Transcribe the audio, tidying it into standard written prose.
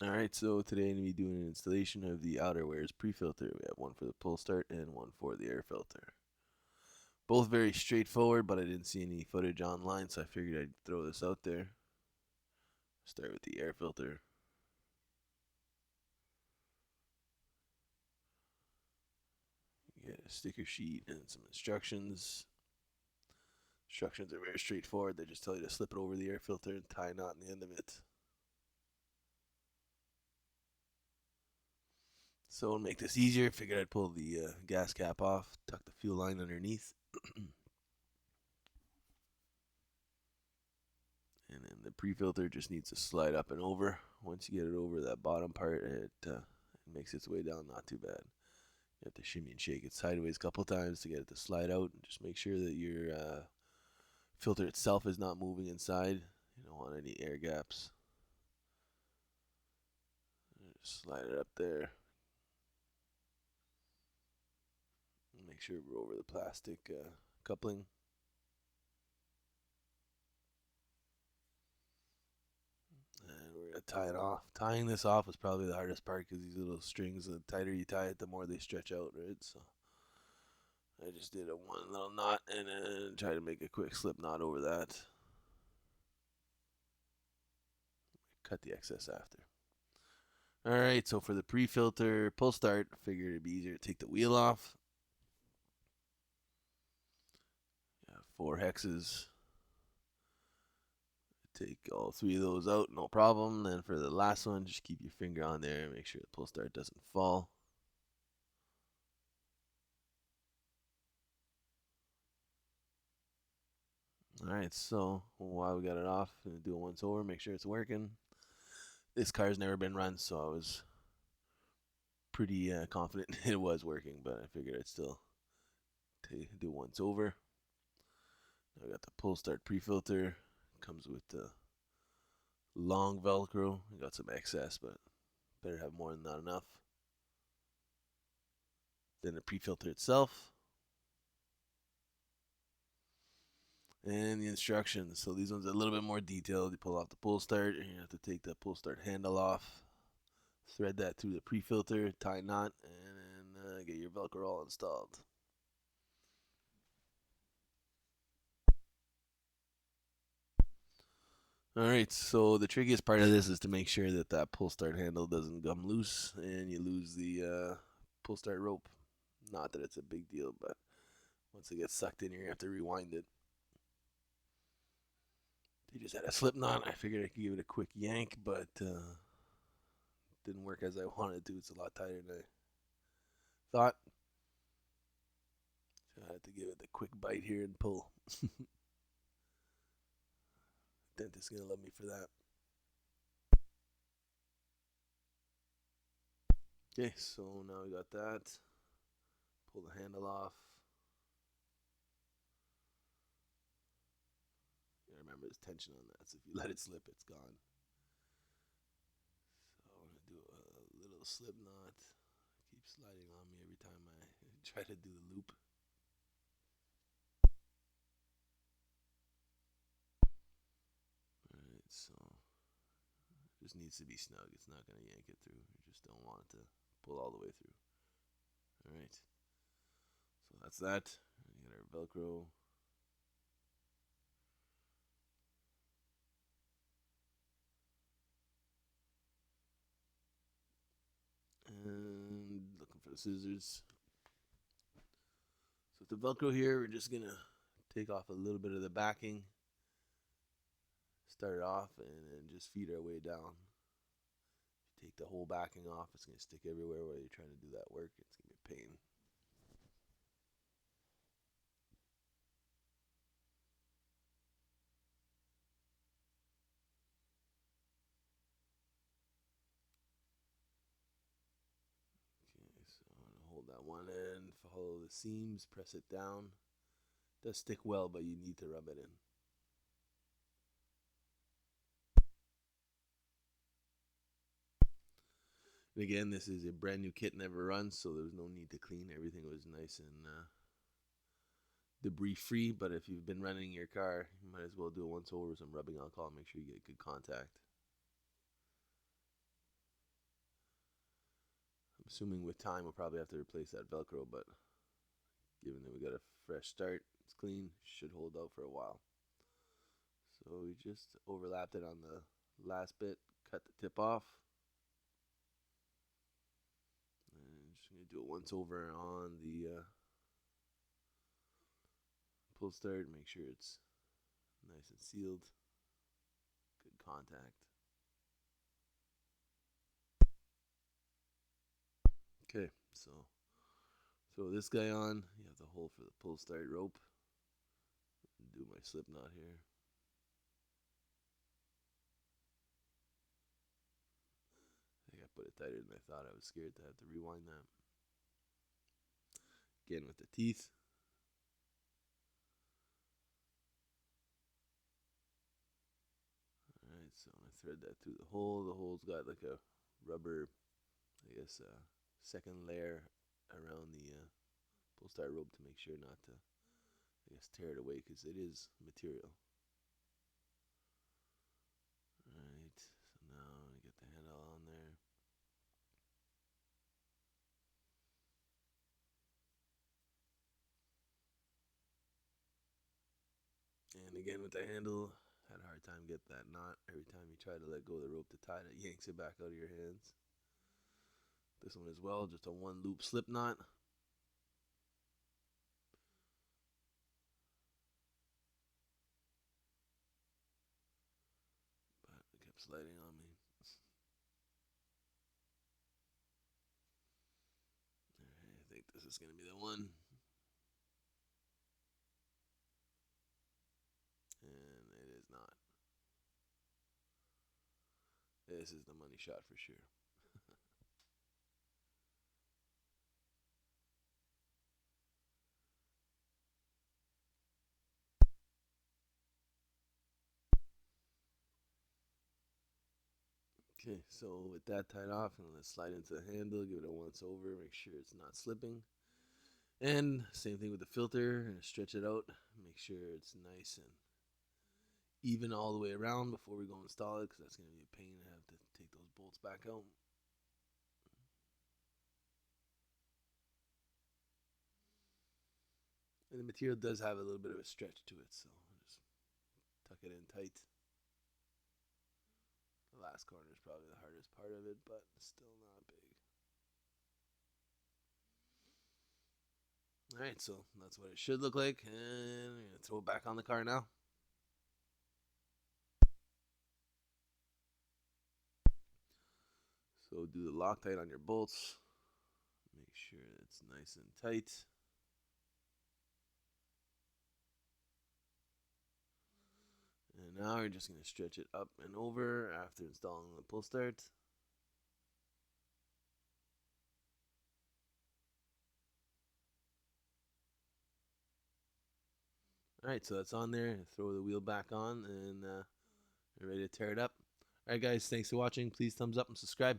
Alright, so today I'm going to be doing an installation of the Outwears pre-filter. We have one for the Pullstart and one for the air filter. Both very straightforward, but I didn't see any footage online, so I figured I'd throw this out there. Start with the air filter. You get a sticker sheet and some instructions. Instructions are very straightforward. They just tell you to slip it over the air filter and tie a knot in the end of it. So to make this easier, I figured I'd pull the gas cap off, tuck the fuel line underneath, and then the pre-filter just needs to slide up and over. Once you get it over that bottom part, it makes its way down not too bad. You have to shimmy and shake it sideways a couple times to get it to slide out, and just make sure that your filter itself is not moving inside. You don't want any air gaps. Just slide it up there. Make sure we're over the plastic coupling. And we're going to tie it off. Tying this off was probably the hardest part because these little strings, the tighter you tie it, the more they stretch out, right? So I just did a one little knot and then try to make a quick slip knot over that. Cut the excess after. Alright, so for the pre-filter pull start, I figured it'd be easier to take the wheel off. Four hexes. Take all three of those out, no problem. Then for the last one, just keep your finger on there and make sure the pull start doesn't fall. Alright, so while we got it off, I'm gonna do it once over, make sure it's working. This car's never been run, so I was pretty confident it was working, but I figured I'd still do once over. Now I got the Pullstart pre-filter. Comes with the long Velcro. I got some excess, but better have more than not enough. Then the pre-filter itself. And the instructions. So these ones are a little bit more detailed. You pull off the pull start, and you have to take the pull start handle off, thread that through the pre-filter, tie knot, and then get your Velcro all installed. Alright, so the trickiest part of this is to make sure that that pull start handle doesn't come loose and you lose the pull start rope. Not that it's a big deal, but once it gets sucked in, you're going to have to rewind it. They just had a slip knot. I figured I could give it a quick yank, but didn't work as I wanted to. It's a lot tighter than I thought. So I had to give it a quick bite here and pull. Dentist's going to love me for that. Okay, so now we got that. Pull the handle off. You gotta remember there's tension on that, so if you let it slip, it's gone. So I'm gonna do a little slip knot. Keep sliding on me every time I try to do the loop. Alright, so it just needs to be snug. It's not gonna yank it through. You just don't want it to pull all the way through. Alright, so that's that. You got our Velcro. And looking for the scissors. So with the Velcro here, we're just gonna take off a little bit of the backing. Start it off and then just feed our way down. If you take the whole backing off, it's gonna stick everywhere while you're trying to do that work. It's gonna be a pain. Okay, so I'm gonna hold that one end, follow the seams, press it down. It does stick well, but you need to rub it in. And again, this is a brand new kit, never run, so there was no need to clean. Everything was nice and debris free. But if you've been running your car, you might as well do it once over with some rubbing alcohol. Make sure you get good contact. assuming with time we'll probably have to replace that Velcro, but given that we got a fresh start, it's clean, should hold out for a while. So we just overlapped it on the last bit, cut the tip off, and just gonna do it once over on the pull start, make sure it's nice and sealed, good contact. Okay, so throw this guy on. You have the hole for the pull start rope. Do my slip knot here. I think I put it tighter than I thought. I was scared to have to rewind that. Again with the teeth. Alright, so I'm going to thread that through the hole. The hole's got like a rubber, I guess, second layer around the pull start rope to make sure not to, I guess, tear it away because it is material. Alright, so now I get the handle on there. And again with the handle, had a hard time getting that knot. Every time you try to let go of the rope to tie it, it yanks it back out of your hands. This one as well, just a one loop slip knot. But it kept sliding on me. Alright, I think this is going to be the one. And it is not. This is the money shot for sure. Okay, so with that tied off, I'm going to slide into the handle, give it a once over, make sure it's not slipping. And same thing with the filter, stretch it out, make sure it's nice and even all the way around before we go install it, because that's going to be a pain to have to take those bolts back out. And the material does have a little bit of a stretch to it, so I'll just tuck it in tight. The last corner is probably the hardest part of it, but still not big. Alright, so that's what it should look like, and I'm going to throw it back on the car now. So do the Loctite on your bolts. Make sure it's nice and tight. And now we're just going to stretch it up and over after installing the pull start. Alright, so that's on there. Throw the wheel back on and we're ready to tear it up. Alright guys, thanks for watching. Please thumbs up and subscribe.